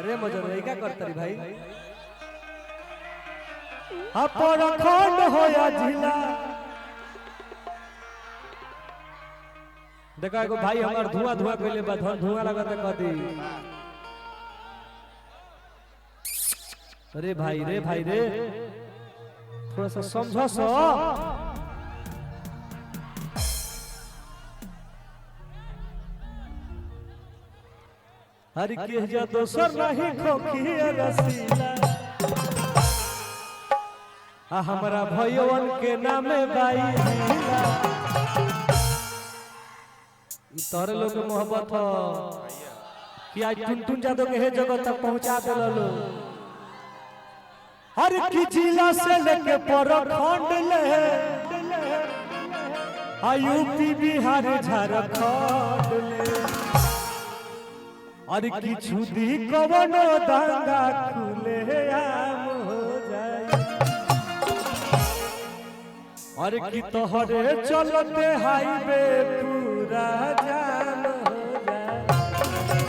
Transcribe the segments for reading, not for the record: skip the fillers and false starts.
अरे मजर नहीं क्या करता रे भाई अपन खंड होया जिला देखा एगो भाई हमार धुआं धुआं कइले बा धुआं लगत कदी रे भाई रे थोड़ा सा समझो सो हर के जा दोसर नहीं खोखी रसीला हमारा भैयवन के नामे बाई जिला तोरे लोग के मोहब्बत हो कि आज टुनटुन जादव के हे जगह तक पहुंचा देललो हर की जिला से लेके परखंड ले यूपी बिहार झारखंड ले और की छुदी कवनो दांगा खुले आम हो जाए और की तोहरे चलते हाईवे पूरा जाम हो जाए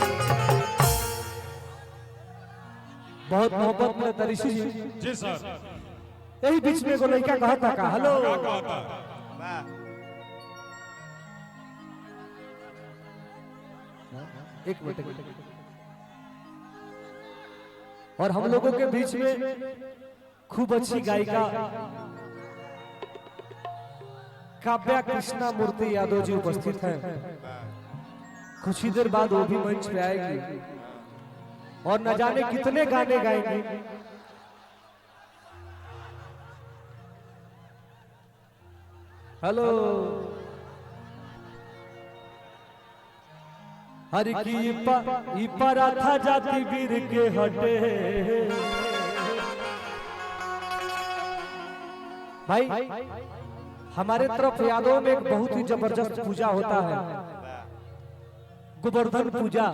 बहुत मोहब्बत में तरीसी जी सर यही बीच में को लड़का कहता का हेलो एक मिनट और हम लोगों के बीच में खूब अच्छी गायिका काव्या कृष्णा मूर्ति यादव जी उपस्थित हैं। कुछ ही देर बाद वो भी मंच पे आएगी और न जाने कितने गाने गाएंगे। हेलो हर की पराठा जाति वीर के हटे भाई हमारे तरफ यादव में एक बहुत ही जबरदस्त पूजा होता है गोवर्धन पूजा।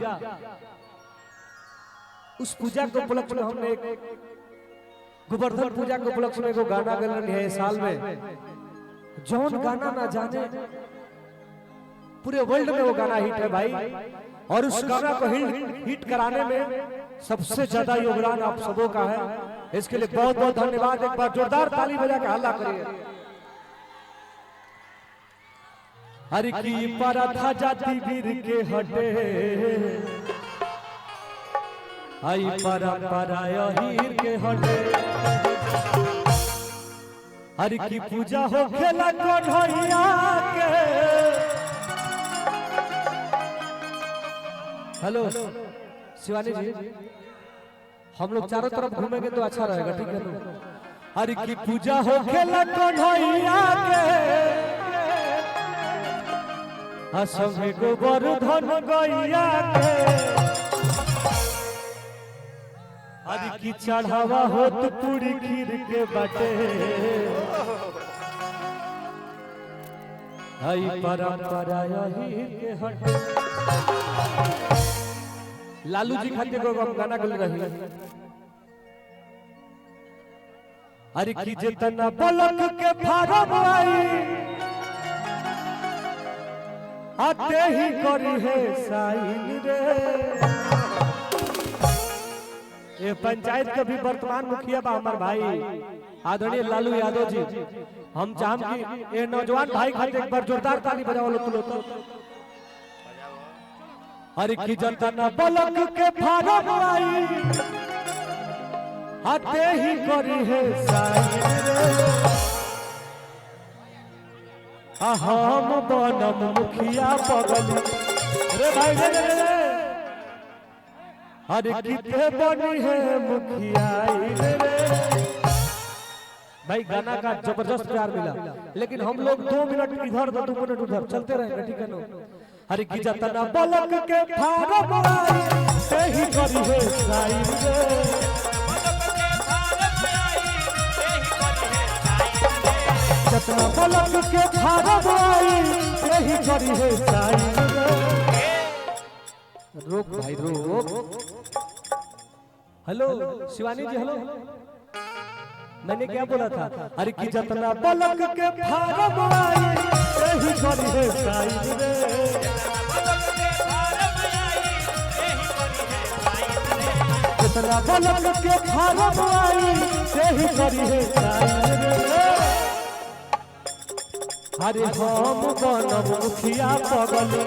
उस पूजा के उपलक्ष्य में हमने गोवर्धन पूजा के उपलक्ष्य में एगो गाना गलन है साल में जौन गाना ना जाने पूरे वर्ल्ड में वो गाना हिट है भाई और उस गाना को हिट कराने में सबसे ज्यादा योगदान आप सबों का है। इसके लिए बहुत बहुत धन्यवाद। एक बार जोरदार ताली बजा के हल्ला करिए। हर की पराठा जाति वीर के हटे आई परंपरा हीर के हटे हर की पूजा हो खेला कन्हैया के। हेलो शिवानी जी हम लोग चारों तरफ घूमेंगे तो अच्छा रहेगा ठीक है ना। हर की पूजा हो खेला कन्हैया के संगे गोवर्धन गैया के हर की चढ़ावा हो तो पूरी खीर के बटे हई परंपरा यही के हटे। लालू जी खाते को हम गाना गल रही अरे की जितना पलक के फारम आई आते ही करी है साइन रे। ये पंचायत के भी वर्तमान मुखिया बा हमार भाई आदरणीय लालू यादव जी। हम चाहम कि ये नौजवान भाई खाते एक बार जोरदार ताली बजाओ लो तो हर की जनता पलक के फारम आई आते ही करी है साइन रे। हम बनम मुखिया पगली रे भाई रे हर किते बनी है मुखिया रे। भाई गाना का जबरदस्त प्यार मिला लेकिन हम लोग 2 मिनट इधर 2 मिनट उधर चलते रहेंगे ठीक है ना। हर की जतना पलक के फारम आई सही करी है साइन रे। जतना पलक के फारम आई सही करी है साइन रे। रोक भाई रोक। हेलो शिवानी जी हेलो मैंने क्या बोला था। अरे की जतना पलक के फारम आई सही करी है साइन रे। जकरा बलक के फारम आई से ही करी है अरे हम बनब मुखिया पगली।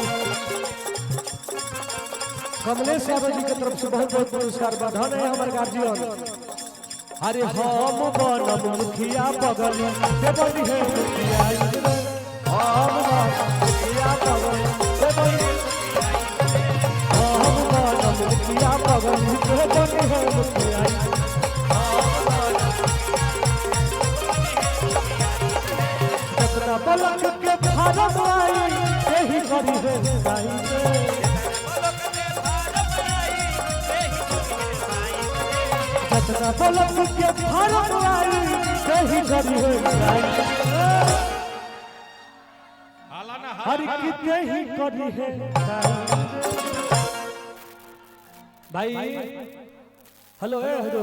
कमलेश यादव जी की तरफ से बहुत बहुत पुरस्कार धन है हमारे गार्जियन। अरे हम बनब मुखिया पगली से बनी है मुखिया हम मुखिया पगली से बनी हम बनब मुखिया पगली से बनी है मुखिया जकरा बलक के फारम आई से ही करी है जकरा बलक के फारम आई से ही करी है हर कितने ही करी है भाई। हेलो हेलो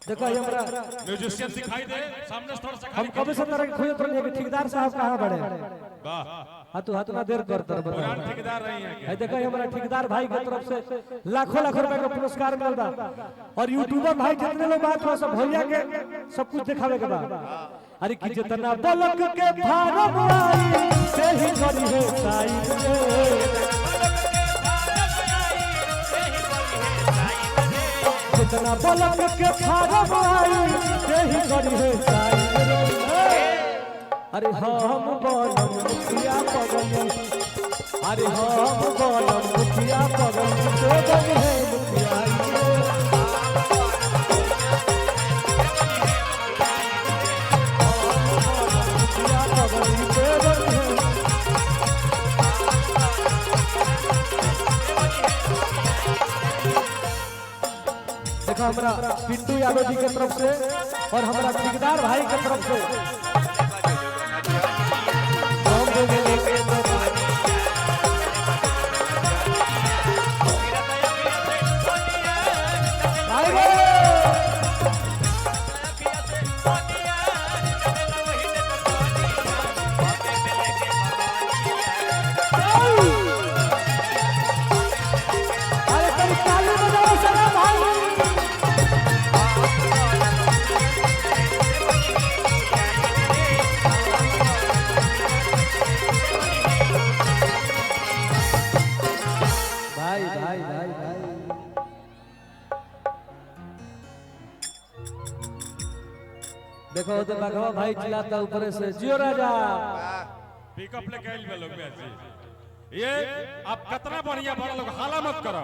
देखो ये हमारा म्यूजिशियन दिखाई दे सामने थोड़ा सा। हम कब से तरह खोज पर लेके ठेकेदार साहब कहां बड़े वाह हाथ ना देर कर पुरान ठेकेदार रही हैं है। देखो हमारा ठेकेदार भाई की तरफ से लाखों लाख रुपए का पुरस्कार मिलता और यूट्यूबर भाई जितने लोग बात हो सब भैया के सब कुछ दिखावे के बाद अरे कि जितना बलक के फारम आई से ही करी है साई जितना बलक के फारम आई से ही करी है साई अरे हम बनब मुखिया पगली अरे हम बनब मुखिया पगली से बनी है मुखिया मुखिया पगली से बनी है। देखो हमारा पिंटू यादव जी की तरफ से और हमारा ठेकेदार भाई की तरफ से देखो तो बघवा भाई चिल्लाता ऊपर से जियो राजा पिकअप लेके आइल बे लोग बेसी ये आप कितना बढ़िया बड़ा लोग हाला मत करो।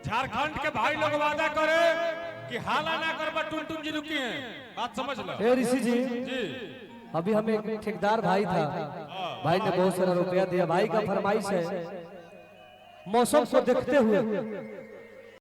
झारखंड के भाई लोग वादा करे कि हाला ना करबा टुनटुन जी रुकी हैं बात समझ लो। ए ऋषि जी अभी हमें एक ठेकेदार भाई था भाई ने बहुत सारा रुपया दिया भाई का फरमाइश है मौसम को देखते हुए